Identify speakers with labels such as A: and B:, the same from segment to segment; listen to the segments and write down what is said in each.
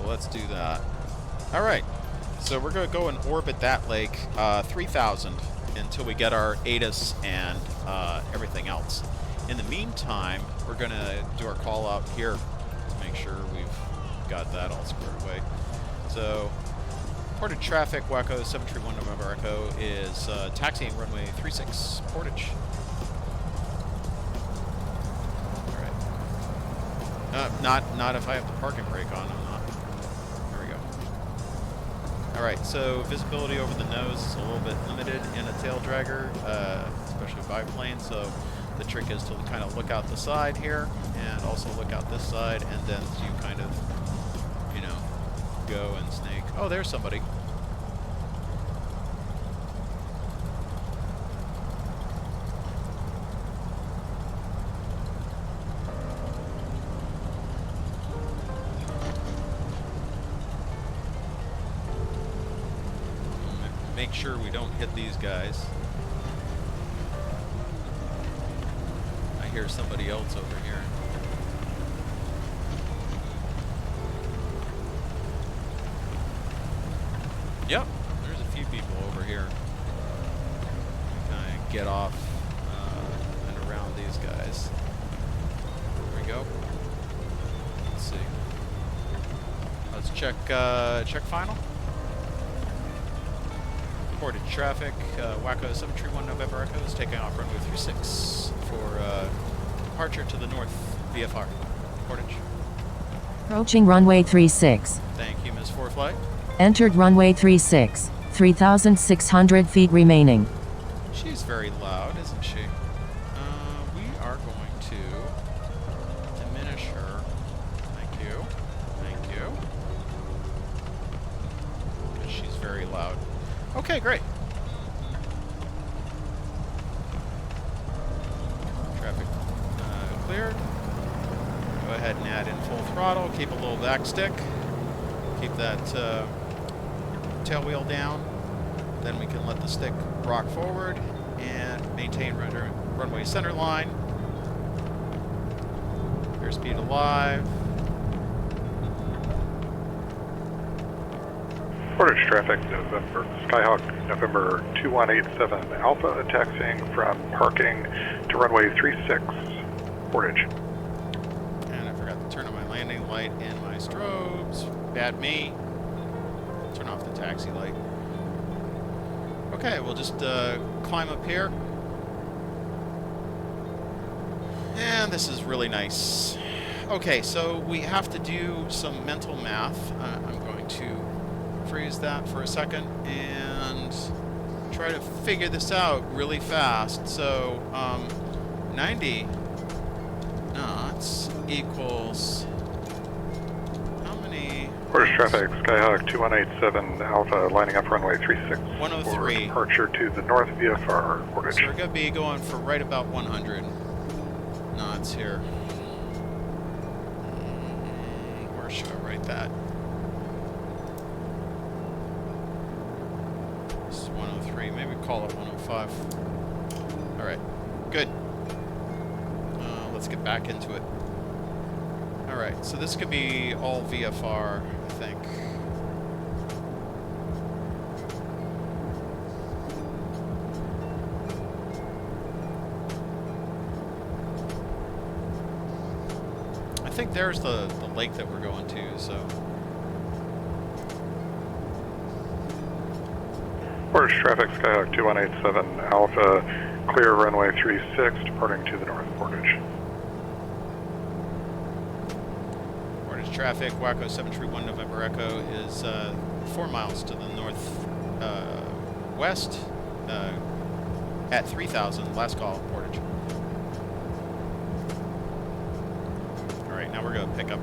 A: let's do that. All right. So we're going to go and orbit that lake 3,000 until we get our ATIS and everything else. In the meantime, we're going to do our call out here to make sure we've got that all squared away. So, portage traffic, Waco 731 November Echo is taxiing runway 36, portage. All right. Not if I have the parking brake on, I'm not. There we go. All right, so visibility over the nose is a little bit limited in a tail dragger, especially biplane, so the trick is to kind of look out the side here and also look out this side, and then you kind of, you know, go and snake. Oh, there's somebody. Make sure we don't hit these guys. I hear somebody else over here. Yep, there's a few people over here. Kind of get off and around these guys. There we go. Let's see. Let's check check final. Portage traffic, Waco 731 November Echo is taking off runway 36 for departure to the north, VFR. Portage.
B: Approaching runway 36.
A: Thank you, Ms. Foreflight.
B: Entered runway 36. 3,600 feet remaining.
A: She's very loud, isn't she? We are going to diminish her. Thank you. Thank you. Because she's very loud. Okay, great. Traffic cleared. Go ahead and add in full throttle. Keep a little back stick. Keep that tail wheel down. Then we can let the stick rock forward and maintain runway center line. Airspeed alive.
C: Portage traffic, November, Skyhawk, November 2187 Alpha, taxiing from parking to runway 36, Portage.
A: And I forgot to turn on my landing light and my strobes. Bad me. Turn off the taxi light. Okay, we'll just climb up here. And this is really nice. Okay, so we have to do some mental math. I'm going to freeze that for a second and try to figure this out really fast. So 90 knots equals how many?
C: Portage traffic, Skyhawk 2187 Alpha, lining up runway 36
A: 103.
C: for departure to the north VFR, Portage.
A: So we're going to be going for right about 100 knots here. Where should I write that? 103, maybe call it 105. All right, good. Let's get back into it. All right, so this could be all VFR, I think. I think there's the lake that we're going to, so.
C: Portage traffic, Skyhawk 2187 Alpha, clear runway 36, departing to the north, Portage.
A: Portage traffic, Waco 731 November Echo is 4 miles to the north west at 3,000. Last call, Portage. All right, now we're going to pick up.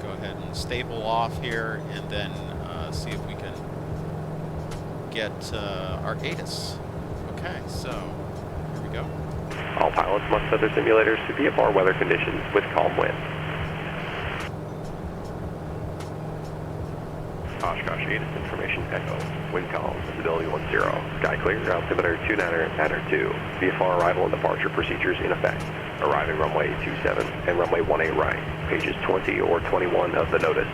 A: Go ahead and stable off here, and then see if we can get our ATIS. Okay, so here we go.
D: All pilots must set their simulators to VFR weather conditions with calm wind. Oshkosh ATIS information echo. Wind calm, visibility 10. Sky clear, altimeter 29er, matter 2. VFR arrival and departure procedures in effect. arriving runway 27 and runway 18 right, pages 20 or 21 of the notice,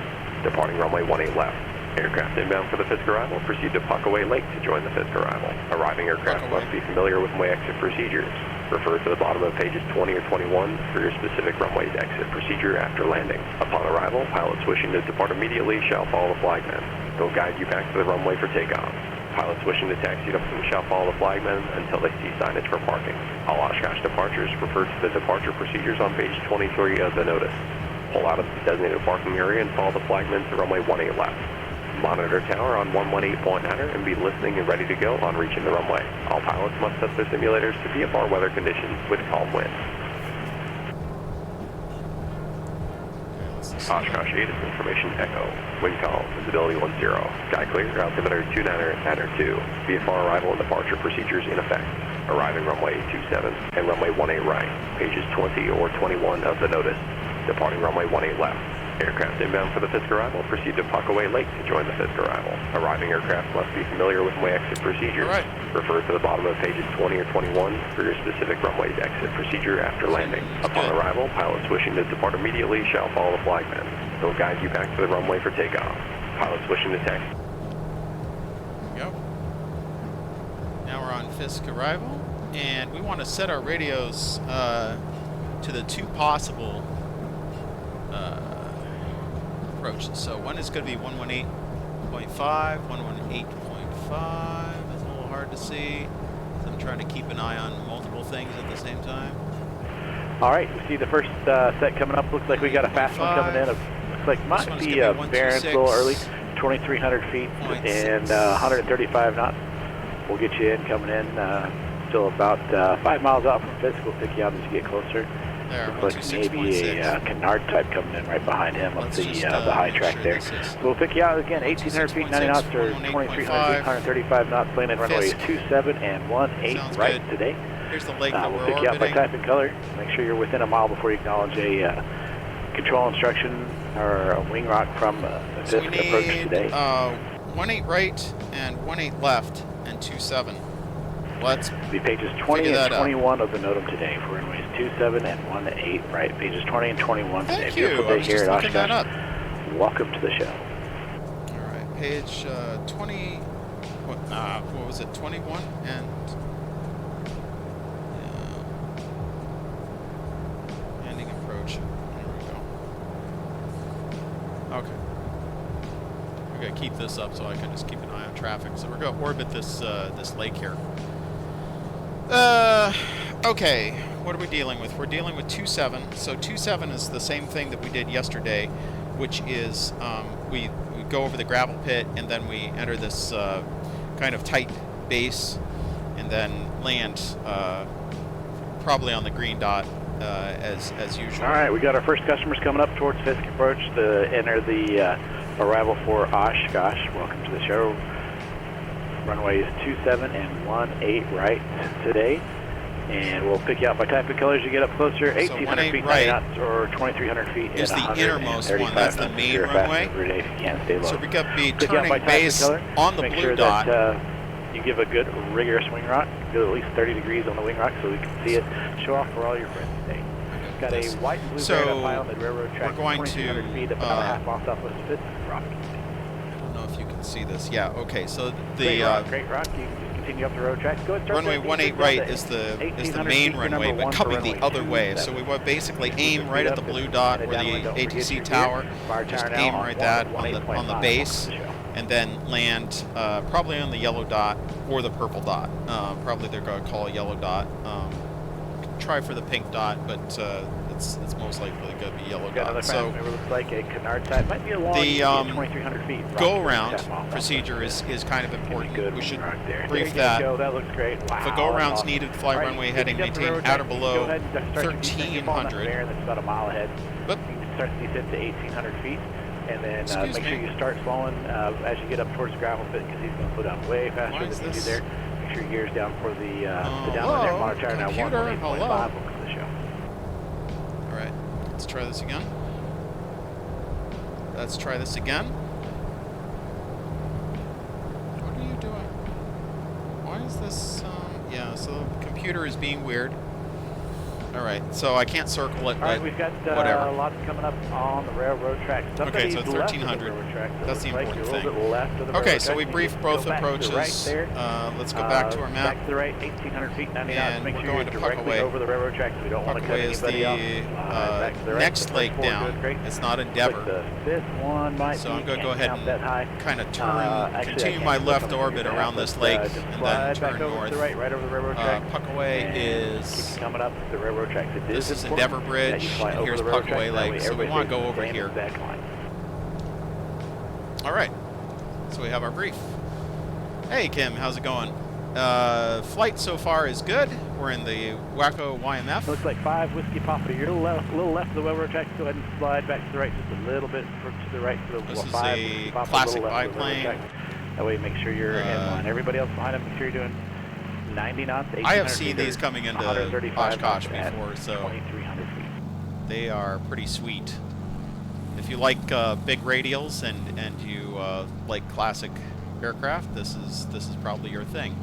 D: departing runway 18 left. Aircraft inbound for the Fisk arrival, proceed to Puckaway Lake to join the Fisk arrival. Arriving aircraft must be familiar with runway exit procedures. Refer to the bottom of pages 20 or 21 for your specific runway's exit procedure after landing. Upon arrival, pilots wishing to depart immediately shall follow the flagman. They'll guide you back to the runway for takeoff. Pilots wishing to taxi to shall follow the flagman until they see signage for parking. All Oshkosh departures refer to the departure procedures on page 23 of the notice. Pull out of the designated parking area and follow the flagman to runway 18 left. Monitor tower on 118.9 and be listening and ready to go on reaching the runway. All pilots must set their simulators to VFR weather conditions with calm winds. Oshkosh 8 is information echo. Wind calm, visibility 10. Sky clear, altimeter 29er 2. VFR arrival and departure procedures in effect. Arriving runway 27 and runway 18 right. Pages 20 or 21 of the notice. Departing runway 18 left. Aircraft inbound for the Fisk arrival, proceed to Puckaway Lake to join the Fisk arrival. Arriving aircraft must be familiar with runway exit procedures.
A: Right.
D: Refer to the bottom of pages 20 or 21 for your specific runway's exit procedure after landing. Upon arrival, pilots wishing to depart immediately shall follow the flagman. They'll guide you back to the runway for takeoff. Pilots wishing to taxi.
A: There we go. Now we're on Fisk arrival, and we want to set our radios to the two possible approaches. So one is going to be 118.5, 118.5. It's a little hard to see. So I'm trying to keep an eye on multiple things at the same time.
E: All right, we see the first set coming up. Looks like we got a fast one coming in. Looks like might be Barron's a little early, 2,300 feet and 135 knots. We'll get you in coming in. Still about 5 miles out from Fisk. We'll pick you out as you get closer.
A: There,
E: Looks like maybe a Canard type coming in right behind him up the high track there. We'll pick you out again, 1,800 feet, 90 knots, or 2,300 feet, 135 knots, landing runway 27 and 18 right today.
A: Here's the lake that
E: We'll
A: we're
E: pick you out by
A: orbiting.
E: type and color. Make sure you're within a mile before you acknowledge a control instruction or a wing rock from the
A: So
E: Fisk
A: we
E: approach
A: need
E: today.
A: 18 right and 18 left and 27. Let's
E: Be pages 20
A: figure
E: and
A: that out.
E: 21 of the NOTAM today for runways 27 and 18 right. Pages 20 and 21 today.
A: Thank you.
E: Beautiful
A: I
E: day
A: was
E: here
A: just
E: at
A: looking that up.
E: Oshkosh. Welcome to the show.
A: All right, page 20. What was it? 21 and landing approach. There we go. Okay. We're gonna keep this up so I can just keep an eye on traffic. So we're gonna orbit this this lake here. Okay. What are we dealing with? We're dealing with 27. So 27 is the same thing that we did yesterday, which is we go over the gravel pit and then we enter this kind of tight base and then land probably on the green dot as usual.
E: All right, we got our first customers coming up towards Fisk approach to enter the arrival for Oshkosh. Welcome to the show. Runways 27 and 18 right today. And we'll pick you out by type of colors as you get up closer. 1,800 feet, 90 knots, or 2,300 feet
A: is
E: at
A: the innermost one. That's the main runway.
E: Every day if you can't stay low.
A: So we got to be
E: Pick you out by
A: turning
E: type and
A: base
E: color.
A: on the
E: Make
A: blue
E: sure
A: dot.
E: that you give a good rigorous wing rock. Go at least 30 degrees on the wing rock so we can see it. Show off for all your friends today. Got a white and blue
A: So,
E: barrel up high on the railroad track.
A: we're going
E: 2,300
A: to,
E: feet about a half mile southwest of Fisk. Rock.
A: I don't know if you can see this. Yeah. Okay. So
E: Great
A: the
E: rock, great rock. You can just continue up the road track. Go ahead, start
A: runway
E: that
A: 18 right is the main runway, but coming the other way. So we want basically aim right at the blue dot where the ATC tower. Just aim right that on the base, and then land probably on the yellow dot or the purple dot. Probably they're going to call a yellow dot. Try for the pink dot, but it's most likely going to be yellow dot. So
E: looks like a Canard type. Might be a long,
A: the
E: 2,300 feet.
A: go-around procedure is kind of important.
E: Good
A: We should
E: right there.
A: brief
E: There you
A: that.
E: go. That looks great. Wow,
A: If a go-around's
E: awesome.
A: needed, fly
E: Right,
A: runway
E: you
A: heading
E: get up the
A: maintain
E: road
A: at or
E: track,
A: below
E: go ahead and start to descend. You fall in that
A: 1,300.
E: flare that's about a mile ahead.
A: But
E: You can start to descend to 1,800 feet. And then
A: Excuse
E: make sure
A: me.
E: you start slowing as you get up towards the gravel pit because he's going to slow down way
A: Why
E: faster
A: is
E: than you do
A: this-
E: there. Make sure your gear's down for the downwind there.
A: hello,
E: Monitor now
A: computer,
E: 118.5.
A: hello.
E: Welcome to the show.
A: all right, let's try this again. Let's try this again. What are you doing? Why is this? Yeah, so the computer is being weird. All right, so I can't circle it,
E: All right,
A: but
E: we've got
A: whatever.
E: lots coming up on the railroad tracks.
A: Okay, so
E: Somebody's left of the
A: 1300.
E: railroad tracks. It
A: That's the
E: looks like
A: important
E: you're a little
A: thing.
E: bit left of the
A: Okay,
E: railroad
A: so we
E: tracks.
A: briefed
E: You
A: both
E: go back to the
A: approaches.
E: right there.
A: Let's go back to our map.
E: Back to the right, 1,800 feet, 90 knots.
A: And
E: Make
A: we're
E: sure
A: going
E: you're
A: to
E: directly
A: Puckaway.
E: over the railroad tracks. We don't want to cut
A: Puckaway is
E: anybody off.
A: the
E: Back to the right.
A: next
E: The
A: lake
E: first four
A: down.
E: good, great.
A: It's not
E: But
A: Endeavor.
E: the fifth one might
A: So
E: be,
A: I'm going to go
E: can't
A: ahead
E: count that high.
A: and kind of
E: Actually,
A: continue
E: I
A: my
E: can't look
A: left
E: on the
A: orbit
E: computer
A: around
E: now,
A: this
E: but,
A: lake
E: just
A: and
E: slide
A: then
E: back
A: turn
E: over
A: north.
E: to the right over the railroad tracks.
A: Puckaway
E: And
A: is...
E: keep coming up the railroad tracks. It
A: This is
E: important
A: Endeavor
E: that
A: Bridge,
E: you fly
A: and
E: over
A: here's
E: the railroad
A: Puckaway
E: tracks. That
A: Lake,
E: way
A: so we
E: everybody
A: want to go
E: stays
A: over
E: in the
A: here.
E: exact line.
A: All right, so we have our brief. Hey, Kim, how's it going? Flight so far is good. We're in the Waco YMF.
E: Looks like 5 Whiskey Papa. You're a little left of the railroad tracks. Go ahead and slide back to the right just a little bit to the right. To the
A: This is
E: 5
A: a
E: Whiskey Papa,
A: classic
E: little left of the railroad
A: biplane.
E: tracks. That way, make sure you're in line. Everybody else behind them, make sure you're doing 90 knots.
A: I have seen these coming into
E: 135
A: Oshkosh
E: knots at
A: before, so
E: 2,300 feet.
A: they are pretty sweet. If you like big radials and you like classic aircraft, this is probably your thing.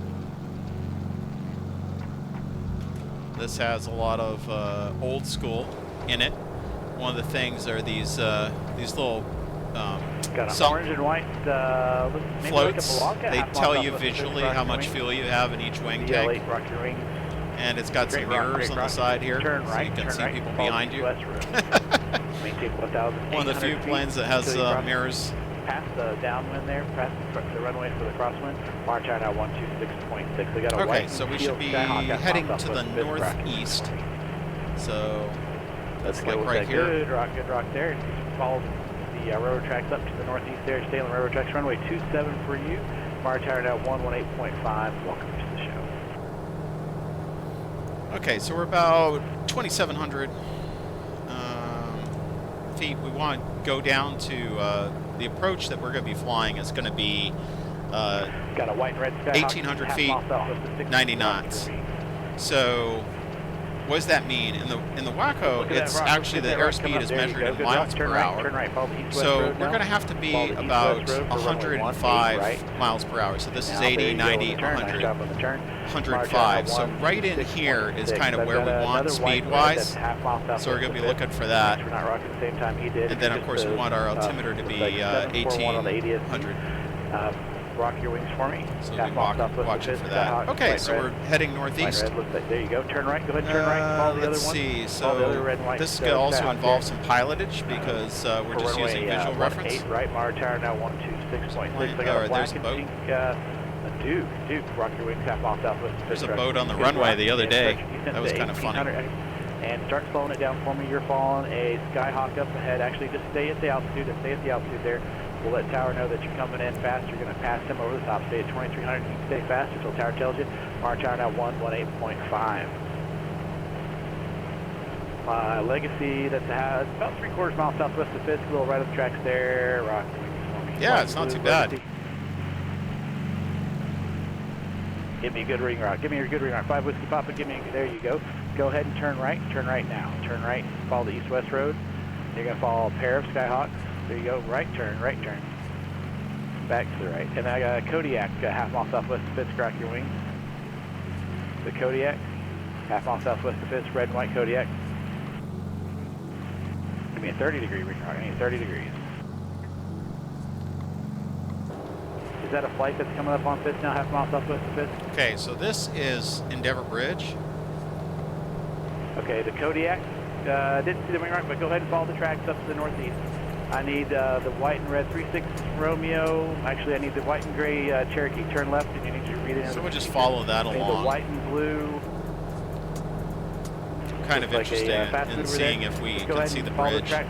A: This has a lot of old school in it. One of the things are these little
E: Got an orange and white maybe
A: floats.
E: like a Malacca,
A: They
E: half
A: tell
E: mile
A: you
E: southwest of
A: visually
E: Rocky
A: how much
E: Wings.
A: fuel you have in each wing
E: DL8
A: tank,
E: Rocky Wings.
A: and it's got some
E: Great rock,
A: mirrors
E: great
A: on the
E: rock.
A: side here,
E: Turn
A: so
E: right,
A: you can
E: turn
A: see
E: right,
A: people
E: follow
A: behind
E: the
A: you.
E: west road. Maintain 1,800
A: One of the few
E: feet
A: planes that has
E: until you cross
A: mirrors.
E: Past the downwind there, past the runway for the crosswind. March out at 126.6. We got a
A: Okay,
E: white
A: so we
E: teal
A: should be
E: Skyhawk at
A: heading
E: South
A: to the
E: Southwest Fifth
A: northeast.
E: Crack.
A: So that's
E: Go
A: like
E: with
A: right
E: that
A: here.
E: Good rock there. Just follow the railroad tracks up to the northeast there. Stay on the railroad tracks. Runway 27 for you. March out at 118.5. Welcome to the show.
A: Okay, so we're about 2,700 feet. We want to go down to the approach that we're going to be flying is going to be
E: Got a white and red Skyhawk.
A: 1,800
E: half
A: feet,
E: mile southwest of 60
A: 90 knots. So what does that mean? In the Waco,
E: Look at that
A: it's
E: rock.
A: actually
E: Look
A: the
E: at that rock coming
A: airspeed
E: up.
A: is
E: There you
A: measured
E: go.
A: in
E: Good
A: miles
E: rock.
A: per hour.
E: Turn right. Follow the east-west
A: So
E: road
A: we're
E: now.
A: going to have to be
E: Follow the
A: about
E: east-west road for runway
A: 105
E: right.
A: miles per hour. So this is
E: Now,
A: 80,
E: there you go
A: 90,
E: on the turn.
A: 100,
E: Nice job on the turn.
A: 105. So right in here is kind of where we want speed-wise. So we're going to be looking for that.
E: We're not rocking the same time he did.
A: And then, of course, we want our altimeter to be 1,800.
E: Rock your wings for me.
A: So we'll be watching for that. Okay, so we're heading northeast.
E: There you go. Turn right. Go ahead and turn right. Follow the other
A: Let's
E: one.
A: see.
E: Follow the other
A: So
E: red and white,
A: this could also
E: Skyhawk
A: involve
E: there.
A: some pilotage because we're just
E: For
A: using
E: runway,
A: visual reference.
E: 18 right. Mar tower now 126.6. I got
A: Or
E: a
A: there's
E: black
A: a
E: and
A: boat.
E: pink Duke. Rock your wings half mile southwest.
A: There's a boat on the runway the other day. That was kind of funny.
E: And start slowing it down for me. You're following a Skyhawk up ahead. Actually, just stay at the altitude. There. We'll let tower know that you're coming in fast. You're going to pass him over the top. Stay at 2,300. You can stay fast until tower tells you. March out now 118.5. Legacy, that's about 3/4 mile southwest of Fisk. A little right up the tracks there. Rock.
A: Yeah, it's not too bad.
E: Give me a good ring rock. Give me your good ring rock. 5 Whiskey Papa. There you go. Go ahead and turn right. Turn right now. Turn right. Follow the east-west road. You're going to follow a pair of Skyhawks. There you go. Right turn. Back to the right. And I got a Kodiak, half mile southwest of Fisk. Rock your wings. The Kodiak, half mile southwest of Fisk. Red and white Kodiak. Give me a 30-degree ring rock. I need 30 degrees. Is that a flight that's coming up on Fisk now, half mile southwest of Fisk?
A: Okay, so this is Endeavor Bridge.
E: Okay, the Kodiak. Didn't see the wing rock, but go ahead and follow the tracks up to the northeast. I need the white and red 36 Romeo. Actually, I need the white and gray Cherokee. Turn left, and you need to read it.
A: So we'll just follow that
E: I need
A: along.
E: the white and blue.
A: I'm kind of
E: Looks like
A: interested in seeing if we
E: go
A: can
E: ahead
A: see
E: and
A: the
E: follow
A: bridge.
E: The track,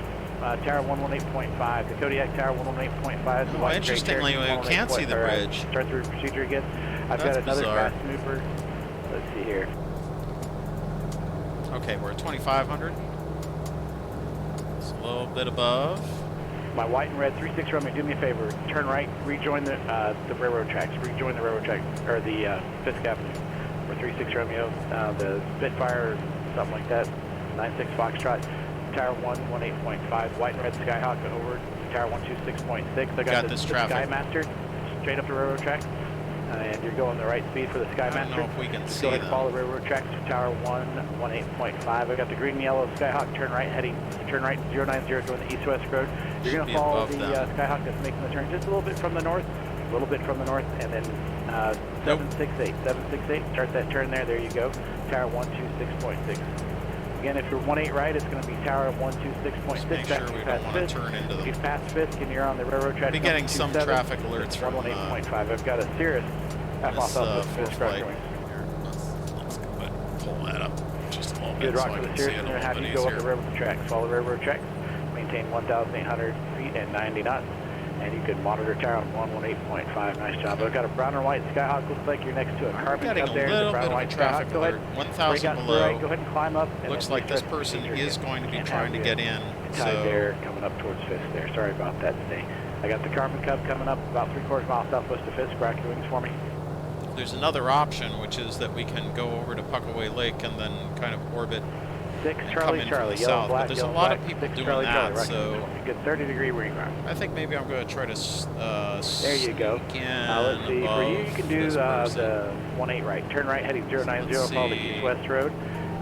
E: tower 118.5. The Kodiak Tower 118.5.
A: Oh, interestingly, we can see the bridge.
E: Start through procedure again. I've
A: That's
E: got another
A: bizarre.
E: fast mover. Let's see here.
A: Okay, we're at 2,500. It's a little bit above.
E: My white and red 36 Romeo, do me a favor. Turn right, rejoin the railroad tracks. Rejoin the railroad track, or the Fisk Avenue. For 36 Romeo, the Spitfire, something like that. 96 Foxtrot, Tower 118.5. White and red Skyhawk over to Tower 126.6. I
A: Got
E: the
A: this traffic.
E: Skymaster straight up the railroad track. and you're going the right speed for the Skymaster.
A: I don't know if we can
E: Just
A: see
E: go ahead and
A: them.
E: follow the railroad tracks to Tower 118.5. I got the green and yellow Skyhawk, turn right, 090, going the east-west road. You're going
A: Should be
E: to follow
A: above
E: the
A: them.
E: Skyhawk that's making the turn just a little bit from the north, and then 768, start that turn there, you go, Tower 126.6. Again, if you're 18 right, it's going to be Tower 126.6.
A: Just make sure we don't want to turn into
E: If you
A: them.
E: pass Fisk and you're on the railroad track,
A: Be getting some traffic alerts from
E: 118.5. I've got a Cirrus half
A: this
E: off
A: full
E: Fisk
A: flight.
E: Rockaway.
A: Here, let's go ahead and pull that up just a little
E: Good
A: bit so
E: rock
A: I
E: for the
A: can see
E: Cirrus,
A: it a
E: and then
A: little
E: have
A: bit
E: you go up the
A: easier.
E: railroad tracks. Follow the railroad tracks, maintain 1,800 feet and 90 knots. And you can monitor Tower 118.5. Nice job. I've got a brown and white Skyhawk. Looks like you're next to a
A: I'm
E: carbon
A: getting
E: up
A: a
E: there. The
A: little
E: brown
A: bit
E: and
A: of a
E: white
A: traffic
E: Skyhawk. Go ahead.
A: alert.
E: Break
A: 1,000
E: out to the
A: below.
E: right. Go ahead and climb up. And
A: Looks
E: then
A: like this
E: start the
A: person
E: procedure
A: is
E: again.
A: going to be
E: And
A: trying to
E: have
A: get
E: you
A: in.
E: tied
A: So
E: there coming up towards Fisk there. Sorry about that today. I got the Carbon Cub coming up about 3/4 mile southwest of Fisk. Rack your wings for me.
A: there's another option, which is that we can go over to Puckaway Lake and then kind of orbit
E: 6
A: and
E: Charlie
A: come in
E: Charlie.
A: from the
E: Yellow
A: south.
E: black.
A: But there's a
E: yellow
A: lot
E: black,
A: of people
E: 6
A: doing
E: Charlie,
A: that,
E: Charlie. Rack your
A: so
E: wings for me. Good 30-degree wing rock.
A: I think maybe I'm going to try to
E: There you go.
A: sneak in
E: Let's see. For you, you can do
A: this
E: the
A: person.
E: 18 right. Turn right heading 090.
A: Let's
E: Follow the
A: see.
E: east-west road.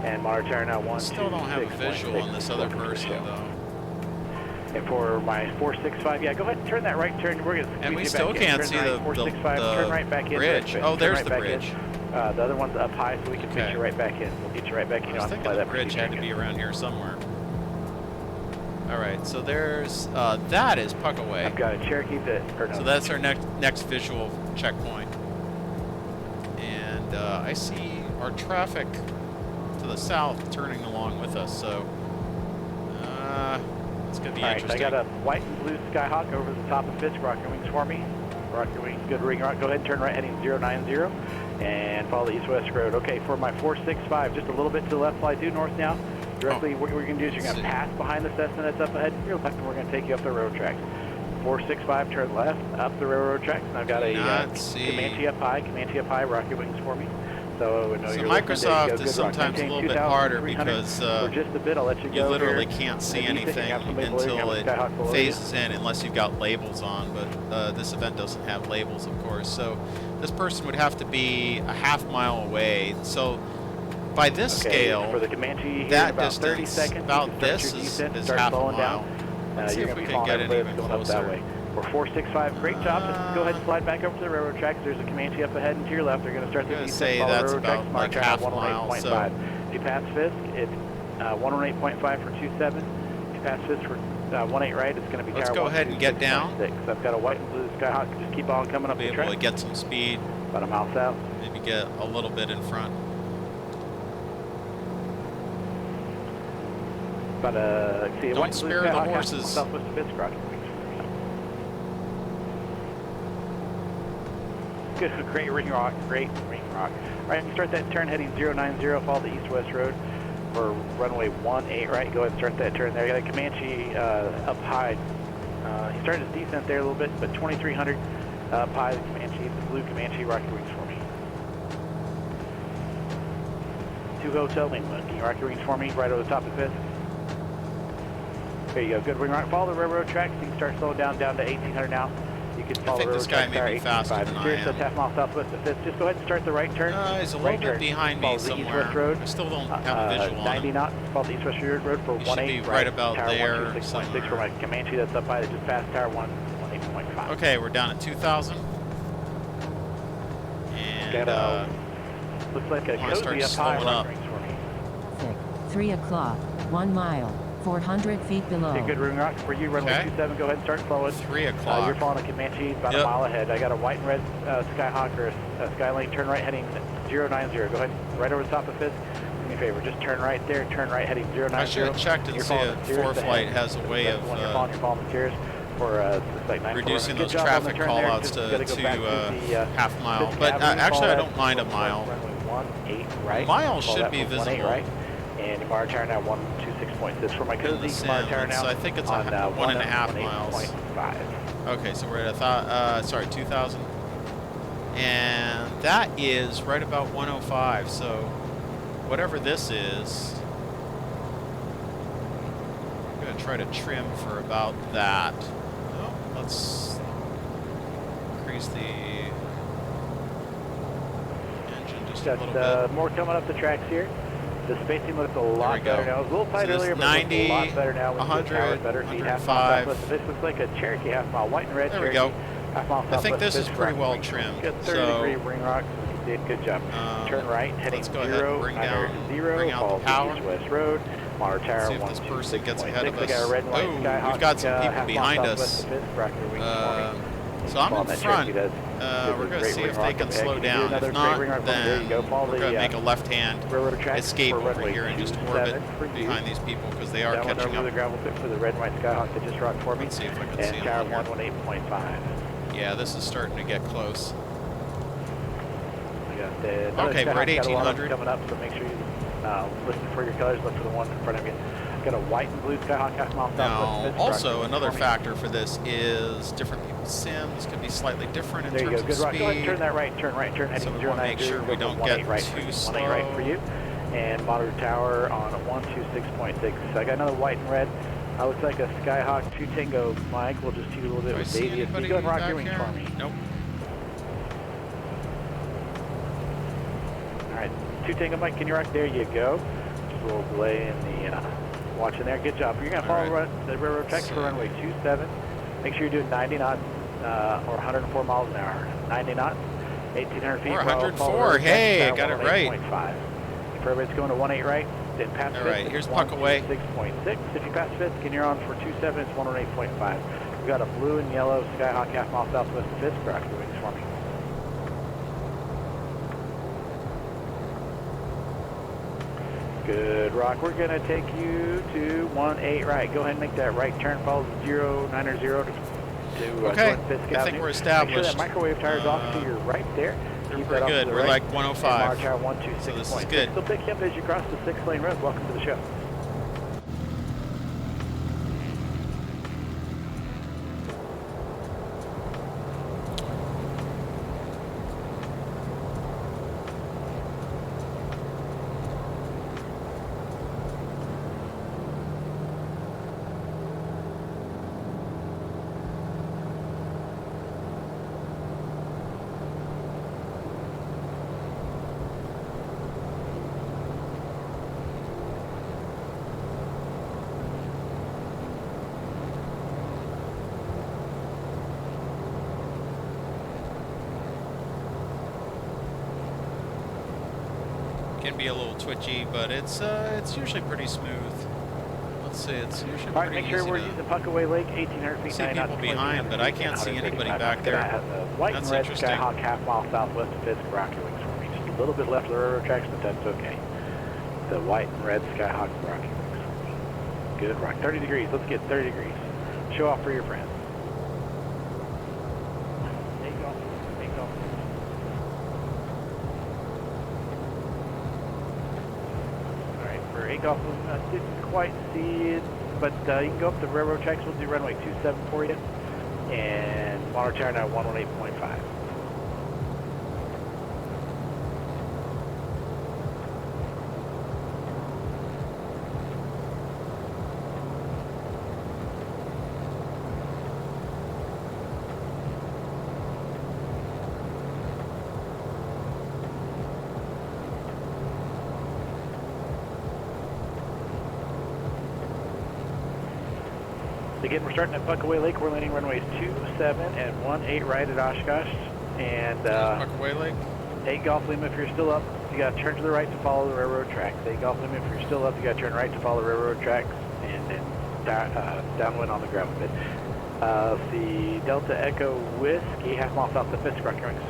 E: And monitor tower now 1,
A: Still don't have a
E: 2, 6,
A: visual
E: 6.
A: on this other
E: Welcome to the
A: person,
E: show.
A: though.
E: And for my 465, yeah, go ahead and turn that right turn. We're going to
A: And we
E: you
A: still
E: back in.
A: can't
E: Turn
A: see
E: right,
A: the
E: 465, turn right back in.
A: bridge.
E: Turn
A: Oh, there's
E: right
A: the
E: back in.
A: bridge.
E: The other one's up high, so we can
A: Okay.
E: pitch you right back in. We'll get you right back in.
A: I
E: You
A: was
E: don't have to
A: thinking
E: fly
A: the
E: that
A: bridge
E: procedure
A: had to
E: again.
A: be around here somewhere. All right, so there's that is Puckaway.
E: I've got a Cherokee that. Or no,
A: So that's our next visual checkpoint. And I see our traffic to the south turning along with us, so it's going to be
E: all right,
A: interesting.
E: I got a white and blue Skyhawk over the top of Fisk. Rock your wings for me. Rock your wings, good ring rock. Go ahead and turn right heading 090 and follow the east-west road. Okay, for my 465, just a little bit to the left, fly due north now. Directly, what we're going to do is you're going to pass behind the Cessna that's up ahead, your left, and we're going to take you up the railroad tracks. 465, turn left, up the railroad tracks, and I've got a Comanche up high, rock your wings for me. So, no,
A: So
E: you're
A: Microsoft
E: listening,
A: is
E: good rock.
A: sometimes a
E: Maintain
A: little bit harder
E: 2,300
A: because
E: for just a bit. I'll let you
A: you
E: go
A: literally
E: here.
A: can't see
E: And you think you
A: anything
E: have somebody below you,
A: until
E: you
A: it
E: have a Skyhawk below you.
A: phases in, unless you've got labels on. But this event doesn't have labels, of course. So this person would have to be a half-mile away. So by this scale,
E: for the Comanche here,
A: that
E: about 30
A: distance,
E: seconds,
A: about
E: you can
A: this
E: start your
A: is
E: descent,
A: is
E: start
A: half a
E: slowing
A: mile.
E: down.
A: Let's see
E: You're
A: if we
E: gonna be
A: can
E: following
A: get it
E: everybody
A: even
E: that's going up that
A: closer.
E: way. For 465, great job. Just go ahead and slide back over to the railroad tracks. There's a Comanche up ahead and to your left. They're going to start
A: I'm
E: the
A: gonna
E: descent,
A: say
E: follow the
A: that's
E: railroad
A: about
E: tracks,
A: like
E: mark
A: half
E: out
A: mile,
E: 108.5.
A: so-
E: If you pass Fisk, it's 108.5 for 27. If you pass Fisk for 18 right, it's going to be
A: Let's
E: tower
A: go ahead and get down.
E: 126.6. I've got a white and blue Skyhawk. Just keep on coming up
A: Be
E: the
A: able to
E: track.
A: get some speed,
E: About a mile south.
A: maybe get a little bit in front.
E: About a, see, a
A: Don't
E: white and blue
A: spare the
E: Skyhawk
A: horses.
E: southwest of Fisk, rocket wings. Good, great ring rock, great ring rock. All right, start that turn heading 090, follow the east-west road for runway 18 right. Go ahead and start that turn there. I got a Comanche up high. He started his descent there a little bit, but 2300 up high, the Comanche, the blue Comanche, rocket wings for me. 2 Hotel Lingwood, can you rock your wings for me right over the top of Fisk? There you go, good wing rock. Follow the railroad tracks. You can start slowing down to 1800 now. You can follow
A: think
E: the
A: this
E: railroad
A: guy
E: tracks
A: may
E: there,
A: be faster
E: 18.5.
A: than I
E: Serious,
A: am.
E: that's half mile southwest of Fisk. Just go ahead and start the right turn.
A: He's a little
E: right
A: bit
E: turn.
A: behind
E: Follow
A: me
E: the
A: somewhere.
E: east-west road.
A: I still don't have a visual on
E: 90
A: him.
E: knots. Follow the east-west road for
A: He should
E: 18
A: be right about
E: Tower
A: there
E: 126.6 for my Comanche that's up high. That just passed Tower 118.5.
A: Okay, we're down at 2,000. And
E: Got looks like a
A: wanna start
E: cozy up high.
A: slowing
E: rock
A: up.
E: rings for me.
B: Thick. 3 o'clock. 1 mile. 400 feet below.
E: Okay, good ring rock for you. Runway
A: Okay.
E: 27. Go ahead and start slowing.
A: 3
E: You're
A: o'clock.
E: following a Comanche about
A: Yep.
E: a mile ahead. I got a white and red Skyhawk or a Skylane. Turn right heading 090. Go ahead, right over the top of Fisk. Do me a favor, just turn right there. Turn right heading 090.
A: I should have checked and
E: You're
A: see
E: following
A: if
E: the Cirrus
A: ForeFlight
E: ahead.
A: has a way
E: That's
A: of
E: the one you're following the Cirrus for it's like 9
A: reducing
E: Good
A: those
E: job on the
A: traffic
E: turn there.
A: callouts
E: Just
A: to
E: gotta go back the,
A: half mile.
E: Fisk
A: But
E: Avenue.
A: actually,
E: Follow
A: I
E: that
A: don't mind a
E: from
A: mile.
E: Runway 18 right.
A: Mile
E: Follow
A: should
E: that
A: be
E: from 18
A: visible.
E: right. And your tower now 126.6 for my
A: In the
E: cozy
A: sim,
E: tower now.
A: so I think it's
E: on
A: 1.5 miles.
E: 108.5.
A: Okay, so we're at 2,000. And that is right about 105. So whatever this is, I'm going to try to trim for about that. Oh, let's increase the just a little
E: Got
A: bit.
E: more coming up the tracks here. The spacing looks a
A: we
E: lot
A: go.
E: better now. It was a little tight
A: So this
E: earlier,
A: is
E: but it looks
A: 90,
E: a lot better now.
A: 100,
E: better. Feet half
A: 105.
E: mile southwest. This looks like a Cherokee half mile, white and red.
A: There we
E: Cherokee,
A: go.
E: half mile
A: I
E: southwest.
A: think this is
E: Fisk
A: pretty
E: Rock
A: well
E: Wing.
A: trimmed.
E: Good 30
A: So
E: degree ring rocks. You did good job. Turn right, heading
A: let's go ahead
E: 0,
A: and bring
E: 0,
A: out
E: follow
A: the power.
E: east-west road. Monitor tower
A: See if this person gets
E: 126.6.
A: ahead of
E: We got a
A: us.
E: red and white
A: Oh,
E: Skyhawk,
A: we've got some people
E: half mile
A: behind
E: southwest
A: us.
E: of Fisk, Rock your wings for me.
A: So I'm in
E: That
A: front.
E: Cherokee does.
A: We're going to
E: Great
A: see
E: ring
A: if
E: rock
A: they can
E: up ahead.
A: slow
E: Can you do
A: down.
E: another
A: If
E: great
A: not,
E: ring rock? There
A: then
E: you go. Follow
A: we're going to
E: the,
A: make a left-hand
E: railroad tracks
A: escape
E: for
A: over
E: runway
A: here and just
E: 27
A: orbit
E: for you.
A: behind these people because they are
E: That one
A: catching
E: over
A: up.
E: the gravel pit for the red and white Skyhawk that just rocked for me.
A: Let's see if I can
E: And
A: see
E: tower
A: them on here.
E: 118.5.
A: Yeah, this is starting to get close.
E: We got another
A: Okay, we're at
E: Skyhawk, got a lot of
A: 1800.
E: coming up, so make sure you listen for your colors. Look for the one in front of you. Got a white and blue Skyhawk half mile southwest.
A: Now,
E: Fisk,
A: also
E: rock
A: another
E: for me.
A: factor for this is different people's sims could be slightly different in
E: There you go.
A: terms
E: Good
A: of
E: rock. Go ahead and turn
A: speed.
E: that right, turn heading
A: So we
E: 090.
A: wanna make sure we
E: go
A: don't
E: for
A: get
E: 18 right
A: too
E: for you.
A: slow.
E: 18 right for you. And monitor tower on 126.6. So I got another white and red. Looks like a Skyhawk 2 Tango Mike. We'll just see a little bit
A: Do I
E: with
A: see
E: Davey. If you
A: anybody
E: go and rock
A: back
E: your wings
A: here?
E: for me.
A: Nope.
E: All right, 2 Tango Mike, can you rock? There you go. Just a little delay in the watching there. Good job. You're going to follow the railroad tracks for runway 27. Make sure you're doing 90 knots or 104 miles an hour. 90 knots, 1,800 feet.
A: Or
E: follow
A: 104.
E: the
A: Hey,
E: tracks,
A: got it right.
E: 108.5. If everybody's going to 18 right, then pass
A: All
E: Fisk,
A: right,
E: it's
A: here's Puckaway.
E: 126.6. If you pass Fisk and you're on for 27, it's 108.5. We got a blue and yellow Skyhawk half mile southwest of Fisk. Rock your wings for me. Good rock. We're going to take you to 18 right. Go ahead and make that right turn. Follow the 090 to
A: Okay,
E: join Fisk
A: I think
E: Avenue.
A: we're
E: Make sure
A: established.
E: that microwave tire's off to your right there.
A: They're
E: Keep
A: pretty
E: that off
A: good.
E: to the
A: We're
E: right.
A: like
E: And
A: 105.
E: Monitor tower 126.6.
A: So this is good.
E: Still pick you up as you cross the 6-lane road. Welcome to the show.
A: Can be a little twitchy, but it's usually pretty smooth. Let's see, it's usually
E: All right,
A: pretty
E: make sure
A: easy
E: we're
A: to
E: using Puckaway Lake, 1,800 feet,
A: see
E: 90 knots,
A: people behind, but I can't see anybody back there.
E: White
A: That's
E: and red
A: interesting.
E: Skyhawk half mile southwest of Fisk. Rock your wings for me. Just a little bit left of the railroad tracks, but that's okay. The white and red Skyhawk, rock your wings for me. Good rock. 30 degrees. Let's get 30 degrees. Show off for your friends. Take off. Take off. All right, for takeoff, I didn't quite see it, but you can go up the railroad tracks. We'll do runway 27 for you. And monitor tower now 118.5. Again, we're starting at Puckaway Lake. We're landing runways 27 and 18 right at Oshkosh. And
A: Puckaway Lake.
E: 8 Golf Lima if you're still up. You got to turn to the right to follow the railroad tracks. 8 Golf Lima if you're still up. You got to turn right to follow the railroad tracks. And then downwind on the gravel pit. The Delta Echo Whiskey, half mile south of Fisk. Rock your wings.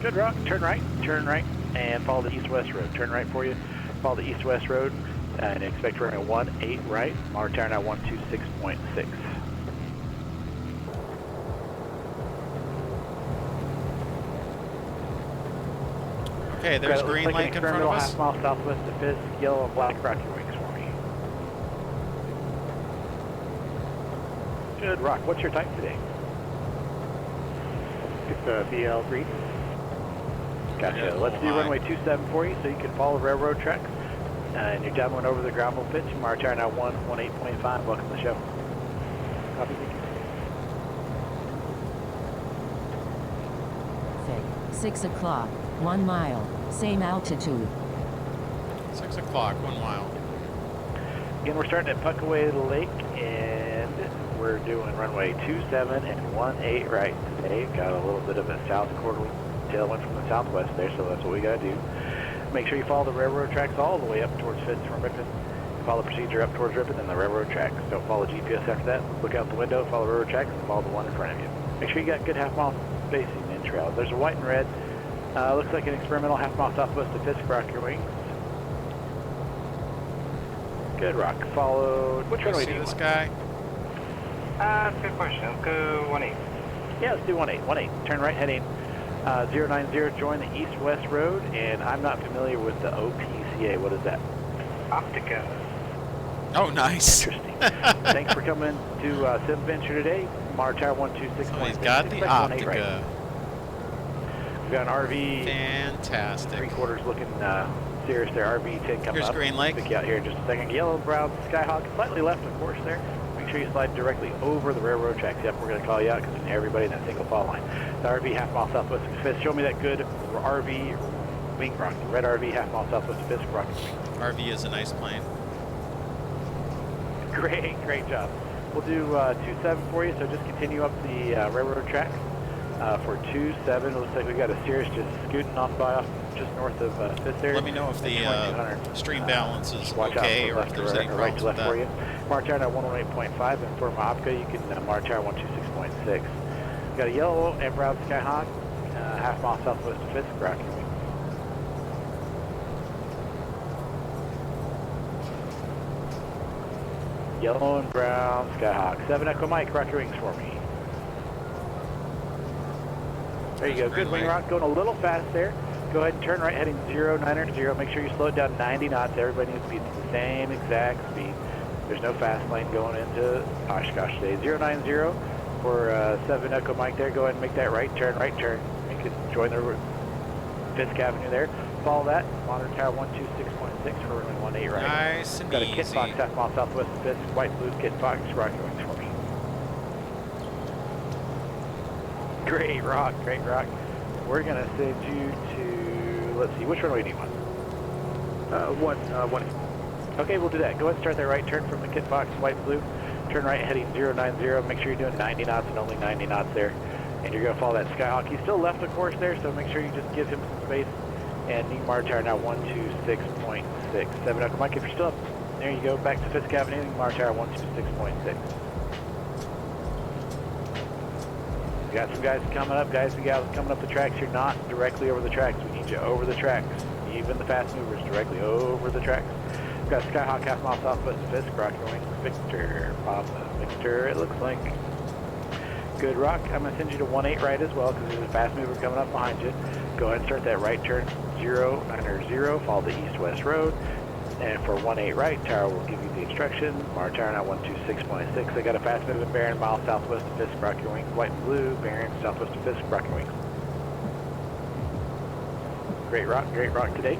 E: Good rock. Turn right, and follow the east-west road. Turn right for you. Follow the east-west road, and expect to run a 18 right. Monitor tower now 126.6.
A: Okay, there's Green Lake in front of us.
E: Half mile southwest of Fisk, yellow and black. Rock your wings for me. Good rock. What's your type today? It's a BL3. Gotcha.
A: Yeah,
E: Let's do
A: high.
E: runway 27 for you so you can follow railroad tracks. And you're downwind over the gravel pit. Monitor tower now 118.5. Welcome to the show. Copy. Thank you.
B: traffic. 6 o'clock, 1 mile, same altitude.
A: 6 o'clock, 1 mile.
E: Again, we're starting at Puckaway Lake, and we're doing runway 27 and 18 right today. Got a little bit of a south quarterly tailwind from the southwest there, so that's what we got to do. Make sure you follow the railroad tracks all the way up towards Fitz from Ripon. Follow the procedure up towards Ripon and the railroad tracks. Don't follow GPS after that. Look out the window, follow the railroad tracks, and follow the one in front of you. Make sure you got good half-mile spacing in trails. There's a white and red. Looks like an experimental half-mile southwest of Fisk. Rock your wings. Good rock. Followed. Which runway do you
A: this
E: want?
A: guy?
F: Good question. Let's go 18.
E: Yeah, let's do 18. 18. Turn right heading 090. Join the east-west road, and I'm not familiar with the OPCA. What is that?
F: Optica.
A: Oh, nice.
E: Interesting. Thanks for coming to SimVenture today. Mars Tower 126.
A: So he's got the Optica.
E: Right. We've got an RV.
A: Fantastic.
E: 3/4 looking serious there. RV 10 coming
A: Here's
E: up.
A: Green Lake.
E: Pick you out here in just a second. Yellow, brown, Skyhawk, slightly left of course there. Make sure you slide directly over the railroad tracks. Yep, we're going to call you out because everybody in that single fall line. The RV half mile southwest of Fisk. Show me that good RV wing rock. Red RV half mile southwest of Fisk. Rock.
A: RV is a nice plane.
E: Great job. We'll do 27 for you, so just continue up the railroad tracks. For 27, it looks like we got a Cirrus just scooting off by just north of Fifth there.
A: Let me know if the stream balance is
E: Watch
A: okay
E: out
A: or
E: for
A: if there's any
E: right
A: problems
E: to
A: with
E: left for you.
A: that.
E: March out at 118.5, and for Optica, you can march out 126.6. We got a yellow and brown Skyhawk, half mile southwest of Fisk. Rock your wing. Yellow and brown Skyhawk. 7 Echo Mike, rock your wings for me. There you go. Good wing rock. Going a little fast there. Go ahead and turn right heading 090. Make sure you slow it down 90 knots. Everybody needs to be at the same exact speed. There's no fast lane going into Oshkosh today. 090 for 7 Echo Mike there. Go ahead and make that right turn. You can join the Fisk Avenue there. Follow that. Monitor Tower 126.6 for runway 18 right.
A: Nice and
E: Got a
A: easy.
E: Kit Fox half mile southwest of Fisk. White and blue Kit Fox. Rock your wings for me. Great rock. We're going to send you to, let's see, which runway do you want?
D: One.
E: Okay, we'll do that. Go ahead and start that right turn from the Kit Fox, white and blue. Turn right heading 090. Make sure you're doing 90 knots and only 90 knots there. And you're going to follow that Skyhawk. He's still left, of course, there, so make sure you just give him some space. And Need Mars Tower now 126.6. 7 Echo Mike, if you're still up, there you go. Back to Fisk Avenue, Mars Tower 126.6. Got some guys coming up, guys and gals coming up the tracks. You're not directly over the tracks. We need you over the tracks. Even the fast movers directly over the tracks. We've got Skyhawk half mile southwest of Fisk. Rock your wings, Victor. Papa, Victor, it looks like. Good rock. I'm going to send you to 18 right as well because there's a fast mover coming up behind you. Go ahead and start that right turn 090. Follow the east-west road. And for 18 right, Tower will give you the instruction. Mars Tower now 126.6. They got a fast moving bearing mile southwest of Fisk. Rock your wings. White and blue bearing southwest of Fisk. Rock your wings. Great rock today.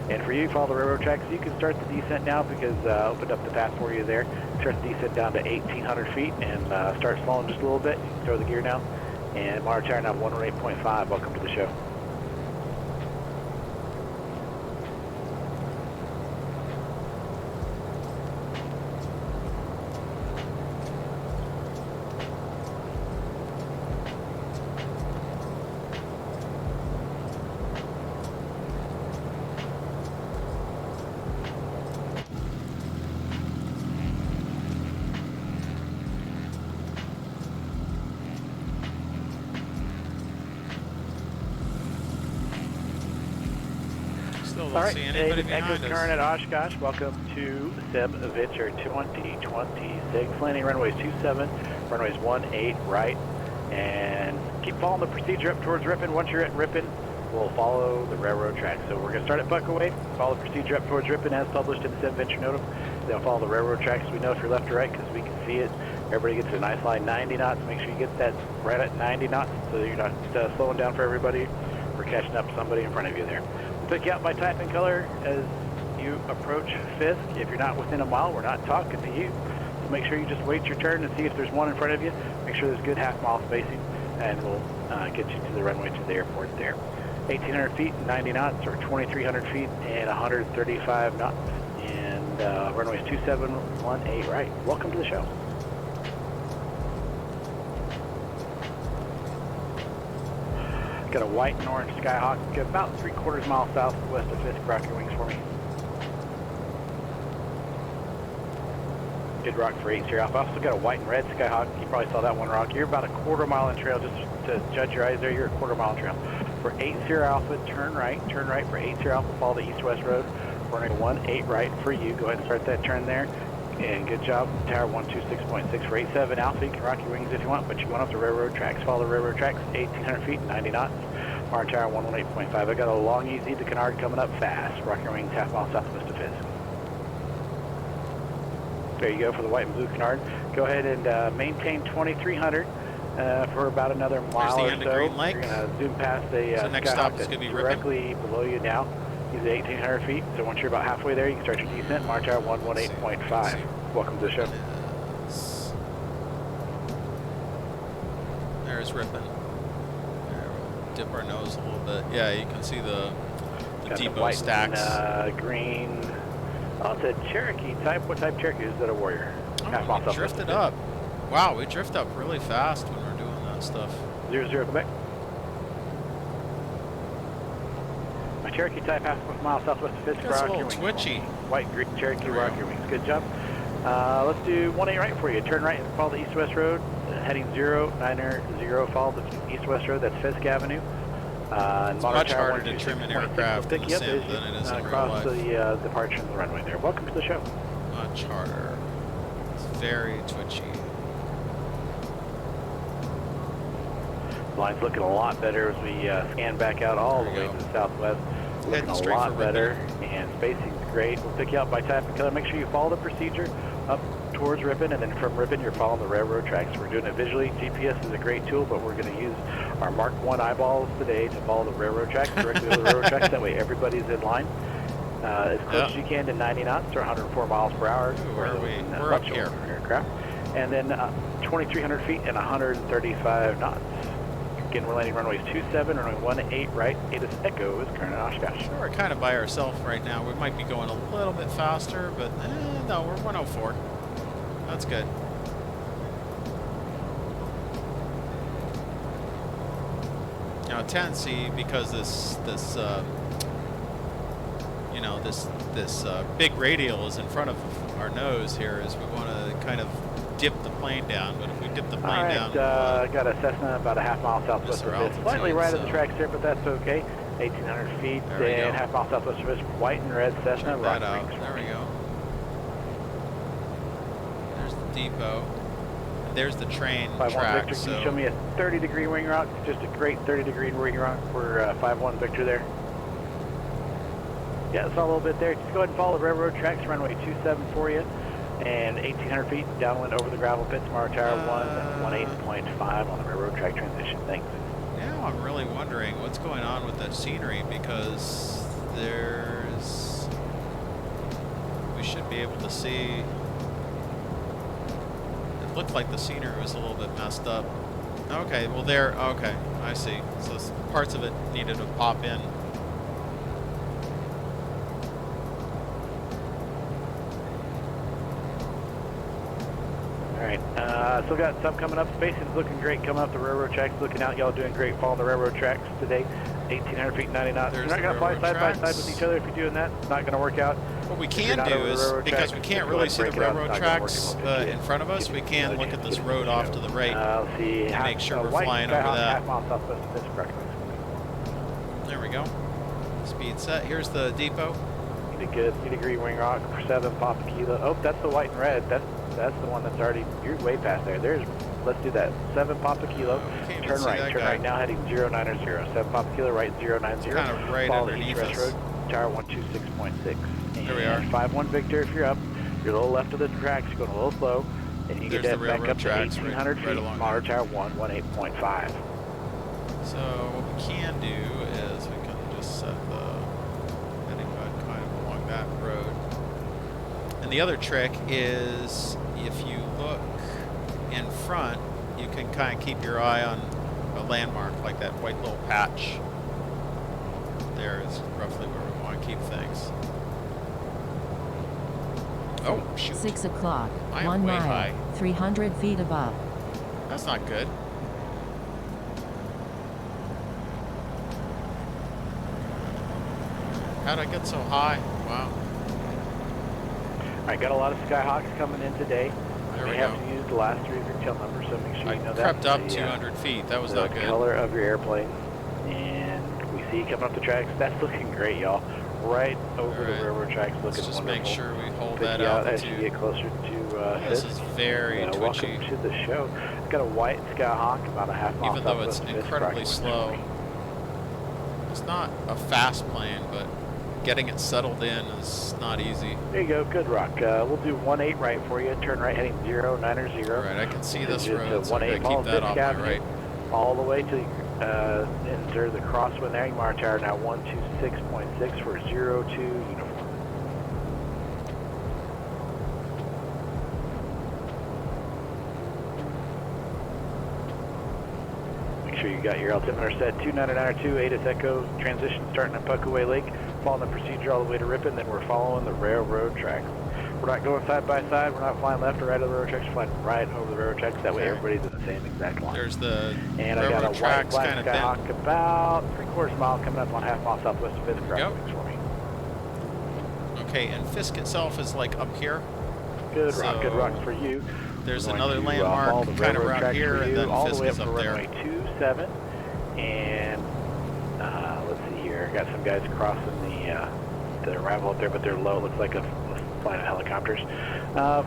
E: And for you, follow the railroad tracks. You can start the descent now because opened up the path for you there. Start the descent down to 1,800 feet and start slowing just a little bit. You can throw the gear down. And Mars Tower now 108.5. Welcome to the show.
A: Still
E: All
A: don't
E: right,
A: see
E: today
A: anybody
E: is Echo's
A: behind
E: Current
A: us.
E: at Oshkosh. Welcome to SimVenture 2026. Landing runways 27, runways 18 right, and keep following the procedure up towards Ripon. Once you're at Ripon, we'll follow the railroad track. So we're going to start at Puckaway, follow the procedure up towards Ripon as published in the SimVenture Notum. Then follow the railroad tracks. We know if you're left or right because we can see it. Everybody gets a nice line 90 knots. Make sure you get that right at 90 knots so you're not slowing down for everybody or catching up to somebody in front of you there. We'll pick you out by type and color as you approach Fisk. If you're not within a mile, we're not talking to you. So make sure you just wait your turn and see if there's one in front of you. Make sure there's good half-mile spacing, and we'll get you to the runway to the airport there. 1,800 feet, 90 knots, or 2,300 feet and 135 knots. And runway is 2718 right. Welcome to the show. Got a white and orange Skyhawk about 3/4 mile southwest of Fisk. Rock your wings for me. Good rock for 8 Sierra Alpha. Also got a white and red Skyhawk. You probably saw that one rock. You're about a 1/4 mile in trail. Just to judge your eyes there, you're a 1/4 mile in trail. For 8 Sierra Alpha, turn right for 8 Sierra Alpha, follow the east-west road. Runway 18 right for you. Go ahead and start that turn there. And good job. Tower 126.6 for 87 Alpha. You can rock your wings if you want, but you're going off the railroad tracks. Follow the railroad tracks, 1,800 feet, 90 knots. Martin Tower 118.5. I got a long easy to Kennard coming up fast. Rock your wings half mile southwest of Fisk. There you go for the white and blue Kennard. Go ahead and maintain 2,300 for about another mile or so. You're going to zoom past the Skyhawk that's directly below you now. He's at 1,800 feet, so once you're about halfway there, you can start your descent. March Tower 118.5. Welcome to the show.
A: There's Ripon. There, we'll dip our nose a little bit. Yeah, you can see the depot stacks.
E: And, green. Oh, it's a Cherokee type. What type Cherokee is that? A Warrior?
A: Oh, we drifted up. Wow, we drift up really fast when we're doing that stuff.
E: 00 Quebec. My Cherokee type half mile southwest of Fisk.
A: It's a little twitchy.
E: White and green Cherokee, rock your wings. Good job. Let's do 18 right for you. Turn right and follow the east-west road. Heading 090. Follow the east-west road. That's Fisk Avenue.
A: It's much harder to trim an aircraft in the sim than it is in real life.
E: Across the departure of the runway there. Welcome to the show.
A: Much harder. It's very twitchy.
E: Line's looking a lot better as we scan back out all the way to the southwest. Looking a lot better, and spacing's great. We'll pick you up by type and color. Make sure you follow the procedure up towards Ripon, and then from Ripon you're following the railroad tracks. We're doing it visually. GPS is a great tool, but we're going to use our Mark 1 eyeballs today to follow the railroad tracks, directly over the railroad tracks. That way everybody's in line. As close as you can to 90 knots or 104 miles per hour.
A: Where are we? We're up here.
E: Aircraft. And then 2,300 feet and 135 knots. Again, we're landing runways 27, runway 18 right. Atis Echo is current Oshkosh.
A: We're kind of by ourselves right now. We might be going a little bit faster, but no, we're 104. That's good. Now, a tendency, because this big radial is in front of our nose here, is we want to kind of dip the plane down, but if we dip the plane down...
E: got a Cessna about a half mile southwest of Fisk. Slightly right of the tracks here, but that's okay. 1,800 feet and half mile southwest of Fisk. White and red Cessna.
A: Check that out. There we go. There's the depot. And there's the train track.
E: Victor, can you show me a 30-degree wing rock? Just a great 30-degree wing rock for 5-1 Victor there. Yeah, it's all a little bit there. Just go ahead and follow the railroad tracks, runway 27 for you. And 1,800 feet downwind over the gravel pits, Mark Tower 118.5 on the railroad track transition. Thanks.
A: Now I'm really wondering what's going on with that scenery, because we should be able to see. It looked like the scenery was a little bit messed up. Okay, well okay, I see. So parts of it needed to pop in.
E: Still got some coming up. Spacing's looking great coming up the railroad tracks. Looking out, y'all doing great following the railroad tracks today. 1,800 feet, 90 knots. You're not going to fly side by side with each other if you're doing that. It's not going to work out.
A: What we can do is, because we can't really see the railroad tracks in front of us, we can look at this road off to the right and make sure we're flying over that. There we go. Speed set. Here's the depot.
E: Need a good 3-degree wing rock for 7 Papa Kilo. Oh, that's the white and red. That's the one that's already, you're way past there. Let's do that. 7 Papa Kilo. Turn right now, heading 090. 7 Papa Kilo, right 090.
A: Kind of right underneath us.
E: Road, Tower 126.6.
A: There we are.
E: 5-1 Victor, if you're up, you're a little left of the tracks, you're going a little slow, and you get that back up to 1,800 feet, Monitor Tower 118.5.
A: So what we can do is we can just set the heading kind of along that road. And the other trick is, if you look in front, you can kind of keep your eye on a landmark, like that white little patch there is roughly where we want to keep things. Oh, shoot.
B: 6 o'clock,
A: I am
B: 1
A: way
B: mile,
A: high.
B: 300 feet above.
A: That's not good. How'd I get so high? Wow.
E: All right, got a lot of Skyhawks coming in today.
A: There
E: We
A: we
E: have
A: go.
E: to use the last 3 of your tail numbers, so make sure
A: I
E: you know that.
A: crept up
E: The,
A: 200 feet. That was
E: the
A: not good.
E: color of your airplane. And we see you coming up the tracks. That's looking great, y'all. Right over
A: All right.
E: the railroad tracks,
A: Let's
E: looking
A: just
E: wonderful.
A: make sure we hold
E: Pick
A: that
E: you out as you
A: altitude.
E: get closer to
A: This
E: Fisk.
A: is very twitchy.
E: Welcome to the show. I've got a white Skyhawk about a half mile
A: Even though it's
E: southwest of Fisk,
A: incredibly
E: crossing
A: slow.
E: 120.
A: It's not a fast plane, but getting it settled in is not easy.
E: There you go, good rock. We'll do 18 right for you. Turn right heading 090.
A: All right, I can see this
E: Just,
A: road, so I'm
E: 18,
A: going to
E: follow
A: keep that
E: Fisk
A: off my
E: Avenue
A: right.
E: all the way till you enter the crosswind there. You mark tower now 126.6 for 02 uniform. Make sure you got your altimeter set 2992, ATIS Echo, transition starting at Puckaway Lake, following the procedure all the way to Ripon, then we're following the railroad tracks. We're not going side by side, we're not flying left or right of the railroad tracks, we're flying right over the railroad tracks, that way
A: Okay.
E: everybody's in the same exact line.
A: There's the
E: And I got a
A: railroad
E: white
A: tracks
E: black
A: kind of bent.
E: Skyhawk about 3/4 mile coming up on half mile southwest of Fisk.
A: There we go.
E: Wings for me.
A: Okay, and Fisk itself is like up here.
E: Good
A: So,
E: rock for you.
A: There's
E: We're
A: another
E: going to, follow
A: landmark
E: the
A: kind of
E: railroad
A: around
E: tracks
A: here,
E: for
A: and
E: you,
A: then
E: all
A: Fisk
E: the way
A: is
E: up
A: up
E: to
A: there.
E: runway 27. And let's see here, got some guys crossing the arrival up there, but they're low. It looks like a flight of helicopters.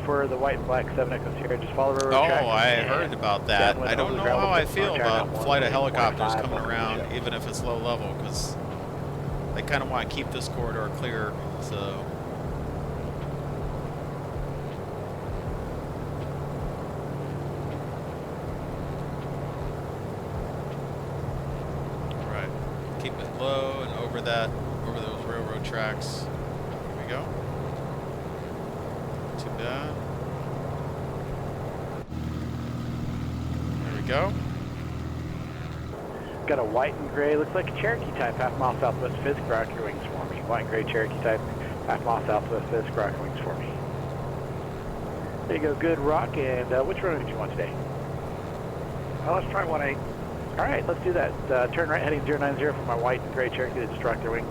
E: For the white and black 7 Echo Sierra, just follow the railroad tracks.
A: Oh, I
E: and
A: heard about that.
E: downwind
A: I don't
E: over
A: know
E: the gravel
A: how I
E: pit,
A: feel
E: mark tower
A: about
E: now
A: flight of
E: 145,
A: helicopters coming
E: welcome to the
A: around,
E: show.
A: even if it's low level, because they kind of want to keep this corridor clear. So. All right, keep it low and over those railroad tracks. Here we go. Not too bad. There we go.
E: Got a white and gray, looks like a Cherokee type, half mile southwest Fisk, rock your wings for me. White and gray Cherokee type, half mile southwest Fisk, rock your wings for me. There you go, good rock. And which runway did you want today?
C: Let's try 18.
E: All right, let's do that. Turn right heading 090 for my white and gray Cherokee that just rocked their wings.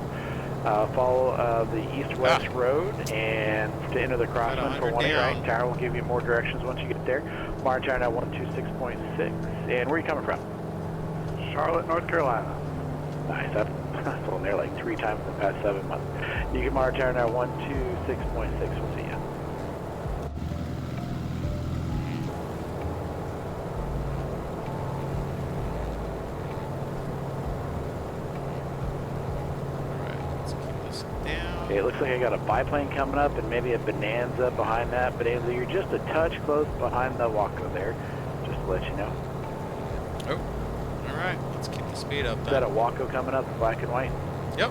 E: Follow the east-west road, and to enter the crosswind for
A: 100
E: 18
A: down.
E: right. Tower will give you more directions once you get there. March tower now 126.6. And where are you coming from?
C: Charlotte, North Carolina.
E: Nice. I've flown there like 3 times in the past 7 months. You can march tower now 126.6. We'll see you.
A: Alright, let's keep this down.
E: Okay, it looks like I got a biplane coming up and maybe a Bonanza behind that. Bonanza, you're just a touch close behind the Waco there, just to let you know.
A: Oh, alright, let's keep the speed up
E: Is that a
A: then.
E: Waco coming up, black and white?
A: Yep.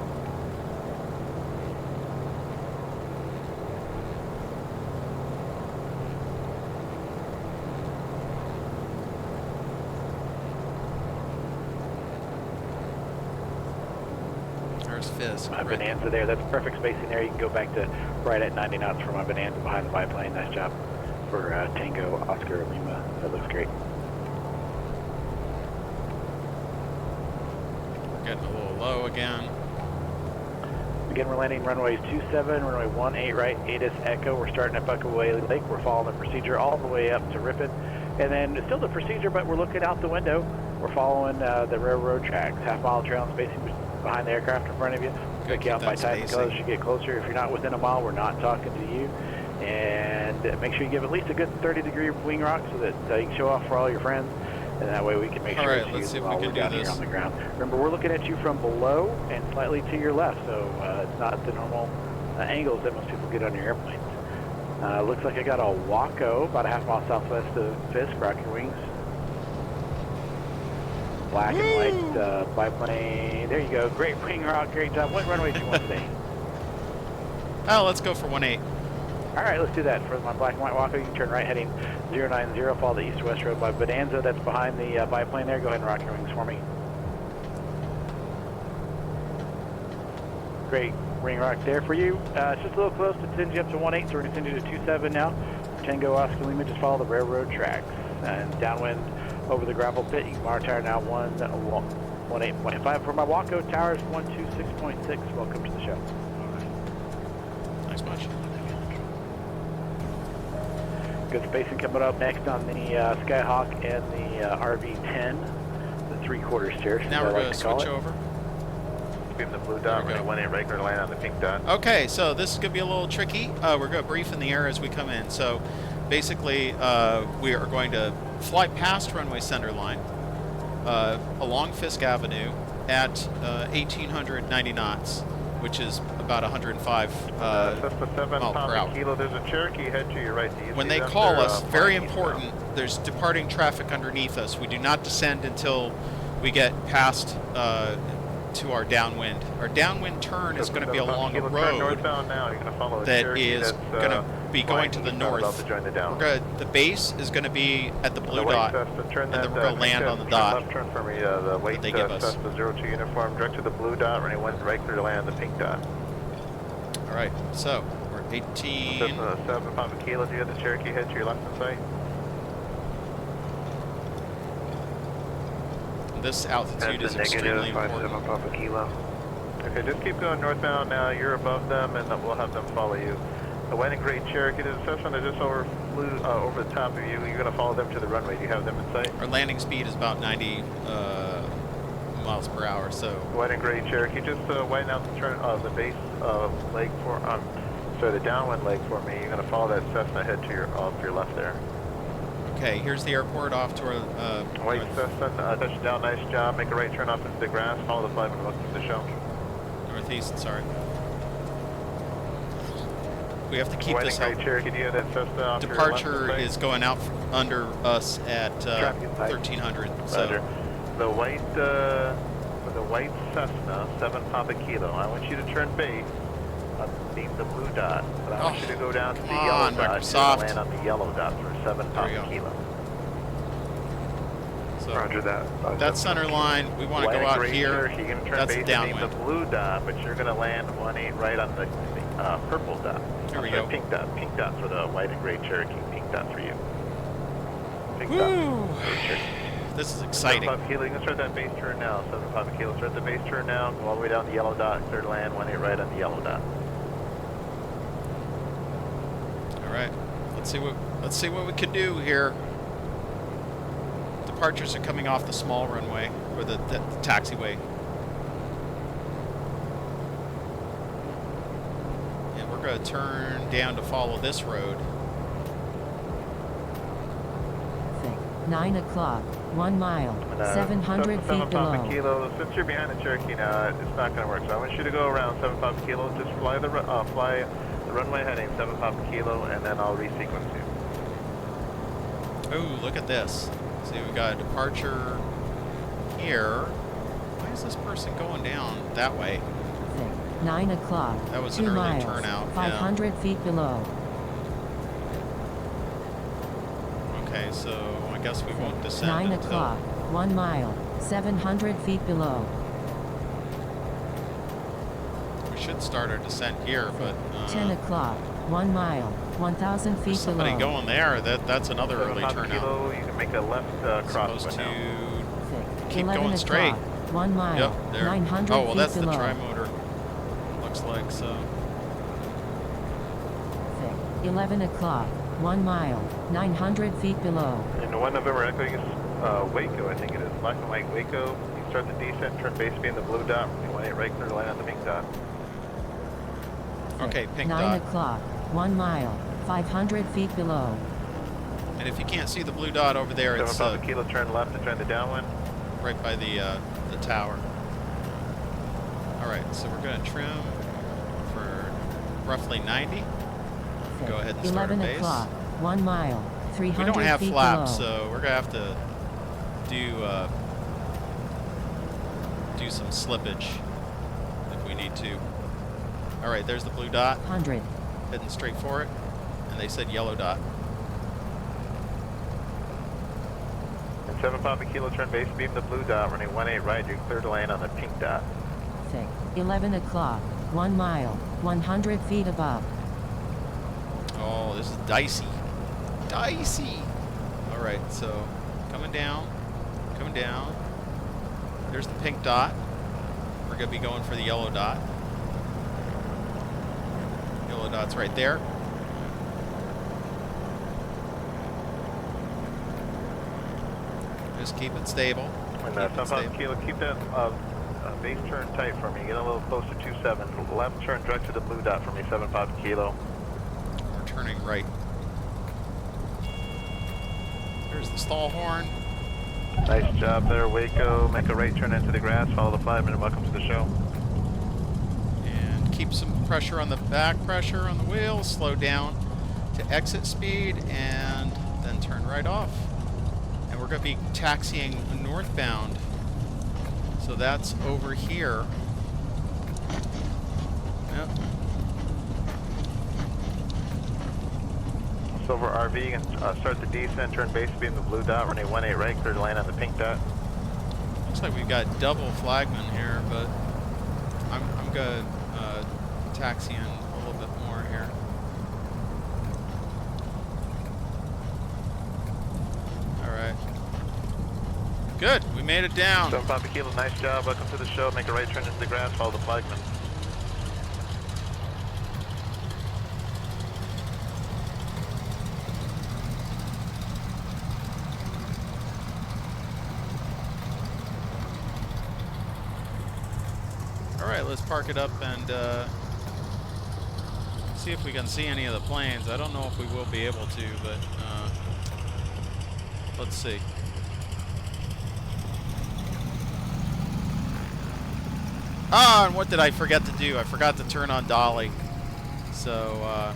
A: There's Fisk.
E: My
A: right
E: Bonanza there, that's perfect spacing there. You can go back to right at 90 knots for my Bonanza behind the biplane. Nice job for Tango Oscar Lima. That looks great.
A: Getting a little low again.
E: Again, we're landing runways 27, runway 18 right, ATIS Echo. We're starting at Puckaway Lake. We're following the procedure all the way up to Ripon. And then it's still the procedure, but we're looking out the window. We're following the railroad tracks, half-mile trail and spacing behind the aircraft in front of you.
A: Good,
E: Pick you out
A: keep
E: by
A: that
E: type and
A: spacing.
E: color as you get closer. If you're not within a mile, we're not talking to you. And make sure you give at least a good 30-degree wing rock so that you can show off for all your friends. And that way we can make
A: All
E: sure
A: right,
E: it's
A: let's
E: used
A: see if we
E: while
A: can
E: we're
A: do
E: down
A: this.
E: here on the ground. Remember, we're looking at you from below and slightly to your left, so it's not the normal angles that most people get on your airplanes. Looks like I got a Waco about a half mile southwest of Fisk, rock your wings. Black and white biplane. There you go. Great wing rock, great job. What runway do you want today?
A: Oh, let's go for 18.
E: All right, let's do that. For my black and white Waco, you can turn right heading 090, follow the east-west road by Bonanza. That's behind the biplane there. Go ahead and rock your wings for me. Great ring rock there for you. It's just a little close to send you up to 18, so we're going to send you to 27 now. Tango Oscar Lima, just follow the railroad tracks. And downwind over the gravel pit, you can bar tower now 18.5. For my Waco, towers 126.6. Welcome to the show.
A: Thanks much.
E: Good spacing coming up next on the Skyhawk and the RV10, the 3/4 steer.
A: Now we're going to switch over.
C: Beam the blue dot, running 18 regular, land on the pink dot.
A: Okay, so this is going to be a little tricky. We're going to brief in the air as we come in. So basically, we are going to fly past runway center line along Fisk Avenue at 1,890 knots, which is about 105
C: Cessna 7
A: miles per
C: Papa
A: hour.
C: Kilo, there's a Cherokee head to your right. Do you
A: When
C: see
A: they
C: them?
A: call
C: They're,
A: us, very
C: flying east
A: important, there's departing traffic underneath us. We do not descend until we get past to our downwind. Our downwind turn is going to be along a
C: Turn
A: road
C: northbound now. You're going to follow a
A: that
C: Cherokee
A: is
C: that's,
A: going to be going to the
C: flying east, about
A: north.
C: to join the downwind.
A: The base is going to be at the blue
C: The white
A: dot,
C: Cessna, turn
A: and
C: that,
A: then we're going to land on the dot.
C: Left turn for me, the white
A: they give us.
C: Cessna 02 uniform, direct to the blue dot, running one right clear to land on the pink dot.
A: All right, so we're 18.
C: Cessna 7 Papa Kilo, do you have the Cherokee head to your left in sight?
A: This altitude is extremely important.
C: Papa Kilo. Okay, just keep going northbound now. You're above them, and we'll have them follow you. The white and gray Cherokee, there's a Cessna that just over the top of you. You're going to follow them to the runway. Do you have them in sight?
A: Our landing speed is about 90 miles per hour, so
C: White and gray Cherokee, just widen out the turn the base leg for the downwind leg for me. You're going to follow that Cessna head to your left there.
A: okay. Here's the airport off to our
C: White
A: north-
C: Cessna, touchdown, nice job. Make a right turn off into the grass. Follow the flag and look to the show.
A: northeast. Sorry, we have to keep
C: White
A: this
C: and
A: up.
C: gray Cherokee, do you have that Cessna off your
A: Departure
C: left in
A: is
C: sight?
A: going out under us at
C: Traffic in sight.
A: 1300.
C: Roger.
A: So
C: The white Cessna 7 Papa Kilo. I want you to turn base underneath the blue dot, but I want you to go down to the
A: come
C: yellow
A: on,
C: dot.
A: Microsoft.
C: You're going to land on the yellow dot for 7
A: There we
C: Papa
A: go.
C: Kilo.
A: so
C: Roger that.
A: that center line. We want to
C: White
A: go
C: and
A: out
C: gray
A: here.
C: Cherokee, you're going to turn
A: That's
C: base
A: downwind.
C: underneath the blue dot, but you're going to land 18 right on the purple dot.
A: Here we
C: I'm sorry,
A: go.
C: Pink dot. Pink dot for the white and gray Cherokee. Pink dot for you. Pink
A: Woo!
C: dot. Gray Cherokee.
A: This is exciting.
C: 7 Papa Kilo, you can start that base turn now. 7 Papa Kilo, start the base turn now. Go all the way down the yellow dot, clear to land, 18 right on the yellow dot.
A: All right, let's see what we can do here. Departures are coming off the small runway or the taxiway, and we're going to turn down to follow this road.
B: 9 o'clock, 1 mile, 700 feet
C: 7 Papa
B: below.
C: Kilo, since you're behind the Cherokee now, it's not going to work. So I want you to go around 7 Papa Kilo, just fly the runway heading 7 Papa Kilo, and then I'll resequence you.
A: Oh, look at this. See, we've got a departure here. Why is this person going down that way?
B: 9 o'clock,
A: That was
B: 2
A: an early
B: miles,
A: turnout, yeah.
B: 500 feet below.
A: Okay, so I guess we won't descend
B: 9
A: until...
B: o'clock, 1 mile, 700 feet below.
A: We should start our descent here, but
B: 10 o'clock, 1 mile, 1,000 feet
A: there's somebody
B: below.
A: going there. That's another
C: 7
A: early
C: Papa
A: turnout.
C: Kilo, you can make a left
A: Supposed
C: crosswind
A: to
C: now.
A: keep
B: 11
A: going straight.
B: o'clock, 1 mile,
A: Yep, there.
B: 900
A: Oh, well,
B: feet
A: that's the
B: below.
A: tri-motor. Looks like so.
B: 11 o'clock, 1 mile, 900 feet below.
C: And 1 November Echo, you Waco, I think it is. Black and white Waco. You start the descent, turn base beam the blue dot. You want it right clear to land on the pink dot.
A: Okay, pink
B: 9
A: dot.
B: o'clock, 1 mile, 500 feet below.
A: And if you can't see the blue dot over there,
C: 7
A: it's
C: Papa Kilo, turn left and join the downwind.
A: right by the tower. All right, so we're going to trim for roughly 90. Go ahead and start our
B: 11
A: base.
B: o'clock, 1 mile, 300
A: We don't have
B: feet
A: flaps,
B: below.
A: so we're gonna have to do some slippage if we need to. All right, there's the blue dot.
B: 100,
A: Heading straight for it. and they said yellow dot.
C: And 7 Papa Kilo, turn base beam the blue dot, running 18 right, you're clear to land on the pink dot.
B: 11 o'clock, 1 mile, 100 feet above.
A: Oh, this is dicey. Dicey! Alright, so coming down. Coming down. There's the pink dot. We're going to be going for the yellow dot. Yellow dot's right there. Just keep it stable.
C: And
A: Keep it
C: 7 Papa
A: stable.
C: Kilo, keep that base turn tight for me. Get a little closer to 27. Left turn direct to the blue dot for me, 7 Papa Kilo.
A: We're turning right. There's the stall horn.
C: Nice job there, Waco. Make a right turn into the grass. Follow the flagman and welcome to the show.
A: And keep some pressure on the back pressure on the wheels. Slow down to exit speed and then turn right off. And we're going to be taxiing northbound. So that's over here. Yep.
C: Silver RV, you can start the descent, turn base beam the blue dot, running 18 right, clear to land on the pink dot.
A: Looks like we've got double flagmen here, but I'm going to taxi in a little bit more here. Alright. Good, we made it down.
C: 7 Papa Kilo, nice job. Welcome to the show. Make a right turn into the grass. Follow the flagman.
A: Alright, let's park it up and see if we can see any of the planes. I don't know if we will be able to, but let's see. Ah, and what did I forget to do? I forgot to turn on dolly. So,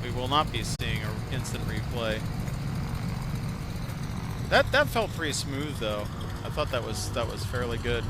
A: we will not be seeing an instant replay. That felt pretty smooth, though. I thought that was fairly good.